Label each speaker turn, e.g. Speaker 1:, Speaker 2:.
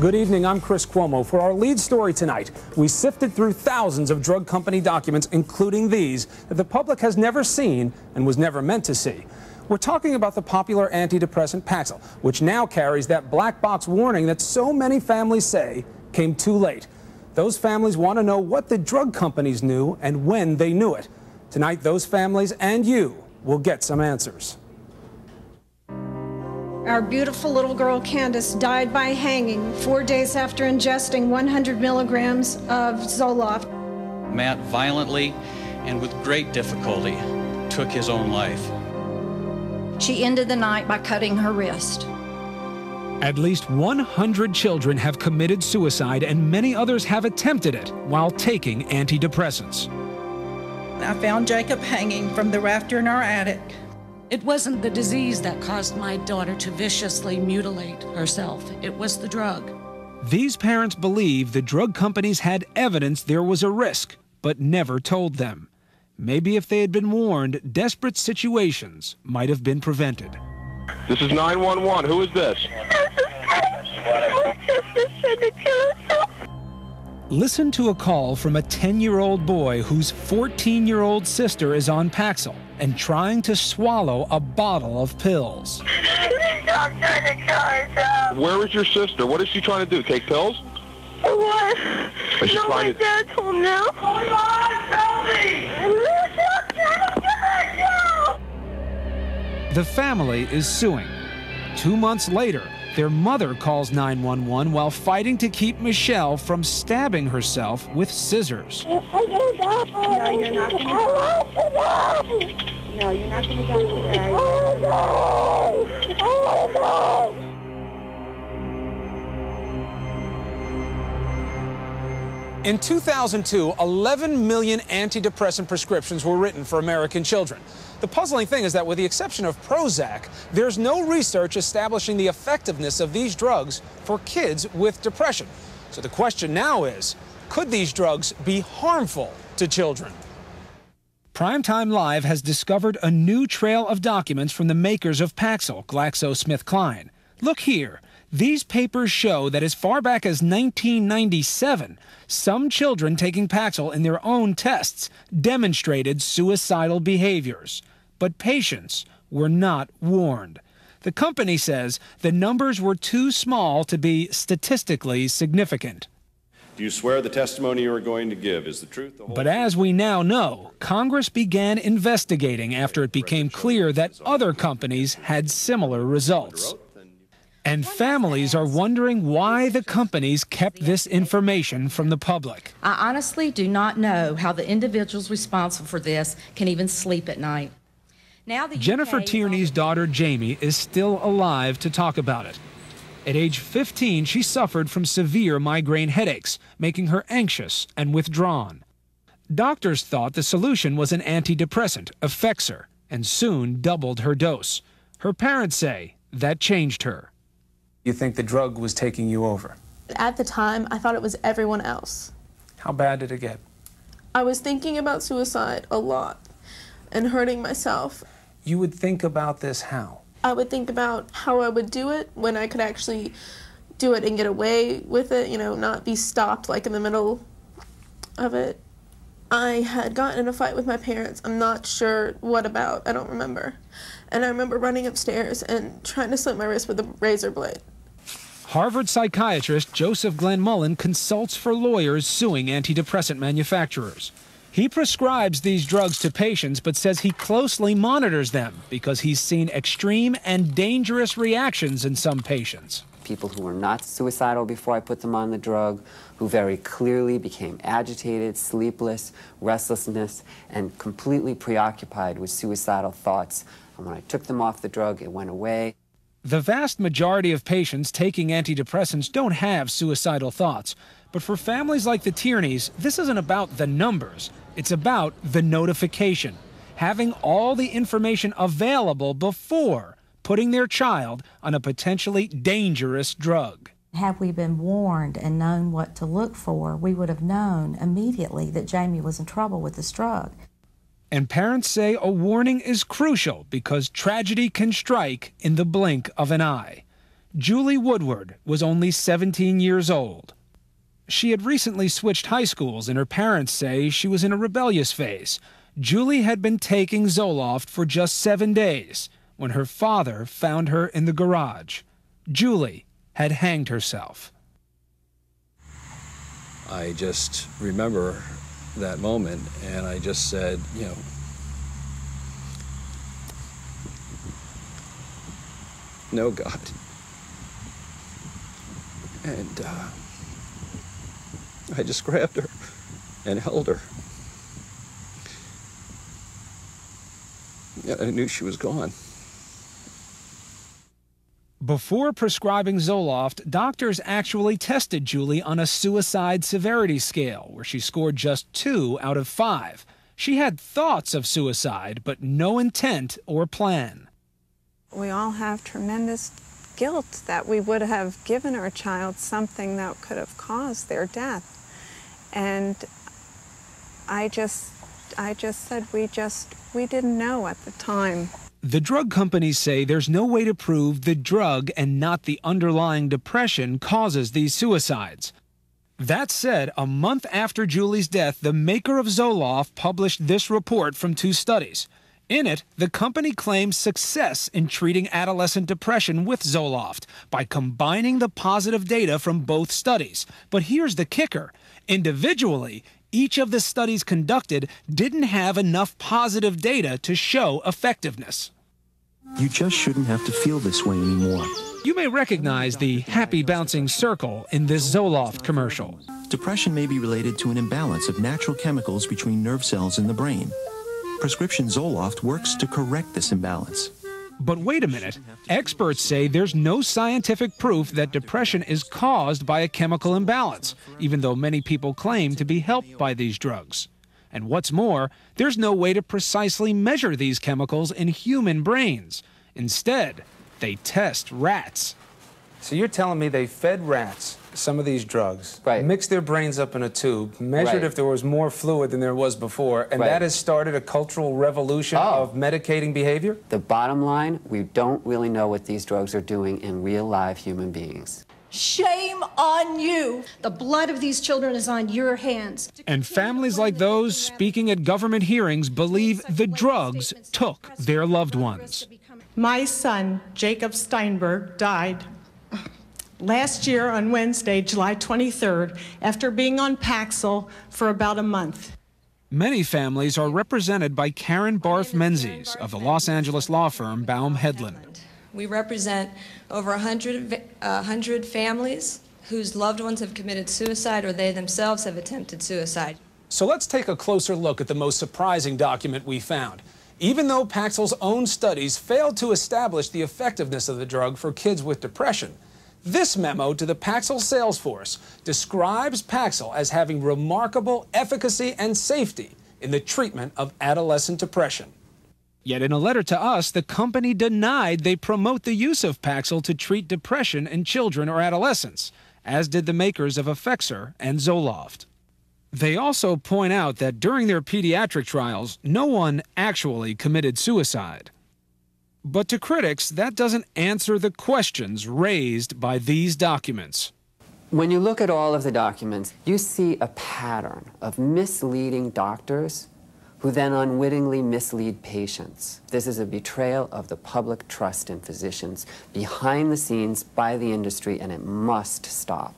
Speaker 1: Good evening, I'm Chris Cuomo. For our lead story tonight, we sifted through thousands of drug company documents, including these, that the public has never seen and was never meant to see. We're talking about the popular antidepressant Paxil, which now carries that black box warning that so many families say came too late. Those families want to know what the drug companies knew and when they knew it. Tonight, those families and you will get some answers.
Speaker 2: Our beautiful little girl, Candace, died by hanging 4 days after ingesting 100 milligrams of Zoloft.
Speaker 3: Matt violently and with great difficulty took his own life.
Speaker 2: She ended the night by cutting her wrist.
Speaker 1: At least 100 children have committed suicide and many others have attempted it while taking antidepressants.
Speaker 4: I found Jacob hanging from the rafter in our attic.
Speaker 5: It wasn't the disease that caused my daughter to viciously mutilate herself. It was the drug.
Speaker 1: These parents believe the drug companies had evidence there was a risk, but never told them. Maybe if they had been warned, desperate situations might have been prevented.
Speaker 6: This is 911. Who is this?
Speaker 1: Listen to a call from a 10-year-old boy whose 14-year-old sister is on Paxil and trying to swallow a bottle of pills.
Speaker 6: Where is your sister? What is she trying to do? Take pills?
Speaker 7: What?
Speaker 6: Is she
Speaker 7: No, my dad told me now.
Speaker 1: The family is suing. 2 months later, their mother calls 911 while fighting to keep Michelle from stabbing herself with scissors.
Speaker 7: No, you're not going to die. No, you're not going to die.
Speaker 1: In 2002, 11 million antidepressant prescriptions were written for American children. The puzzling thing is that with the exception of Prozac, there's no research establishing the effectiveness of these drugs for kids with depression. So the question now is, could these drugs be harmful to children? Primetime Live has discovered a new trail of documents from the makers of Paxil, GlaxoSmithKline. Look here. These papers show that as far back as 1997, some children taking Paxil in their own tests demonstrated suicidal behaviors. But patients were not warned. The company says the numbers were too small to be statistically significant.
Speaker 8: Do you swear the testimony you are going to give is the truth?
Speaker 1: But as we now know, Congress began investigating after it became clear that other companies had similar results. And families are wondering why the companies kept this information from the public.
Speaker 9: I honestly do not know how the individuals responsible for this can even sleep at night. Now
Speaker 1: Jennifer Tierney's daughter, Jamie, is still alive to talk about it. At age 15, she suffered from severe migraine headaches, making her anxious and withdrawn. Doctors thought the solution was an antidepressant, Effexor, and soon doubled her dose. Her parents say that changed her. You think the drug was taking you over?
Speaker 10: At the time, I thought it was everyone else.
Speaker 1: How bad did it get?
Speaker 10: I was thinking about suicide a lot and hurting myself.
Speaker 1: You would think about this how?
Speaker 10: I would think about how I would do it when I could actually do it and get away with it, you know, not be stopped like in the middle of it. I had gotten in a fight with my parents. I'm not sure what about. I don't remember. And I remember running upstairs and trying to slit my wrist with a razor blade.
Speaker 1: Harvard psychiatrist Joseph Glenn Mullen consults for lawyers suing antidepressant manufacturers. He prescribes these drugs to patients but says he closely monitors them because he's seen extreme and dangerous reactions in some patients.
Speaker 11: People who were not suicidal before I put them on the drug, who very clearly became agitated, sleepless, restlessness, and completely preoccupied with suicidal thoughts. And when I took them off the drug, it went away.
Speaker 1: The vast majority of patients taking antidepressants don't have suicidal thoughts. But for families like the Tierneys, this isn't about the numbers. It's about the notification, having all the information available before putting their child on a potentially dangerous drug.
Speaker 12: Had we been warned and known what to look for, we would have known immediately that Jamie was in trouble with this drug.
Speaker 1: And parents say a warning is crucial because tragedy can strike in the blink of an eye. Julie Woodward was only 17 years old. She had recently switched high schools, and her parents say she was in a rebellious phase. Julie had been taking Zoloft for just 7 days when her father found her in the garage. Julie had hanged herself.
Speaker 13: I just remember that moment, and I just said, you know, no, God. And I just grabbed her and held her. And I knew she was gone.
Speaker 1: Before prescribing Zoloft, doctors actually tested Julie on a suicide severity scale, where she scored just 2 out of 5. She had thoughts of suicide, but no intent or plan.
Speaker 14: We all have tremendous guilt that we would have given our child something that could have caused their death. And I just said we didn't know at the time.
Speaker 1: The drug companies say there's no way to prove the drug and not the underlying depression causes these suicides. That said, a month after Julie's death, the maker of Zoloft published this report from 2 studies. In it, the company claims success in treating adolescent depression with Zoloft by combining the positive data from both studies. But here's the kicker. Individually, each of the studies conducted didn't have enough positive data to show effectiveness.
Speaker 15: You just shouldn't have to feel this way anymore.
Speaker 1: You may recognize the happy bouncing circle in this Zoloft commercial.
Speaker 15: Depression may be related to an imbalance of natural chemicals between nerve cells in the brain. Prescription Zoloft works to correct this imbalance.
Speaker 1: But wait a minute. Experts say there's no scientific proof that depression is caused by a chemical imbalance, even though many people claim to be helped by these drugs. And what's more, there's no way to precisely measure these chemicals in human brains. Instead, they test rats.
Speaker 16: So you're telling me they fed rats some of these drugs, mixed their brains up in a tube, measured if there was more fluid than there was before, and that has started a cultural revolution of medicating behavior?
Speaker 11: The bottom line, we don't really know what these drugs are doing in real live human beings.
Speaker 2: Shame on you. The blood of these children is on your hands.
Speaker 1: And families like those speaking at government hearings believe the drugs took their loved ones.
Speaker 17: My son, Jacob Steinberg, died last year on Wednesday, July 23rd, after being on Paxil for about a month.
Speaker 1: Many families are represented by Karen Barth Menzies of the Los Angeles law firm Baum Hedlund.
Speaker 18: We represent over 100 families whose loved ones have committed suicide or they themselves have attempted suicide.
Speaker 1: So let's take a closer look at the most surprising document we found. Even though Paxil's own studies failed to establish the effectiveness of the drug for kids with depression, this memo to the Paxil sales force describes Paxil as having remarkable efficacy and safety in the treatment of adolescent depression. Yet in a letter to us, the company denied they promote the use of Paxil to treat depression in children or adolescents, as did the makers of Effexor and Zoloft. They also point out that during their pediatric trials, no one actually committed suicide. But to critics, that doesn't answer the questions raised by these documents.
Speaker 11: When you look at all of the documents, you see a pattern of misleading doctors who then unwittingly mislead patients. This is a betrayal of the public trust in physicians behind the scenes by the industry, and it must stop.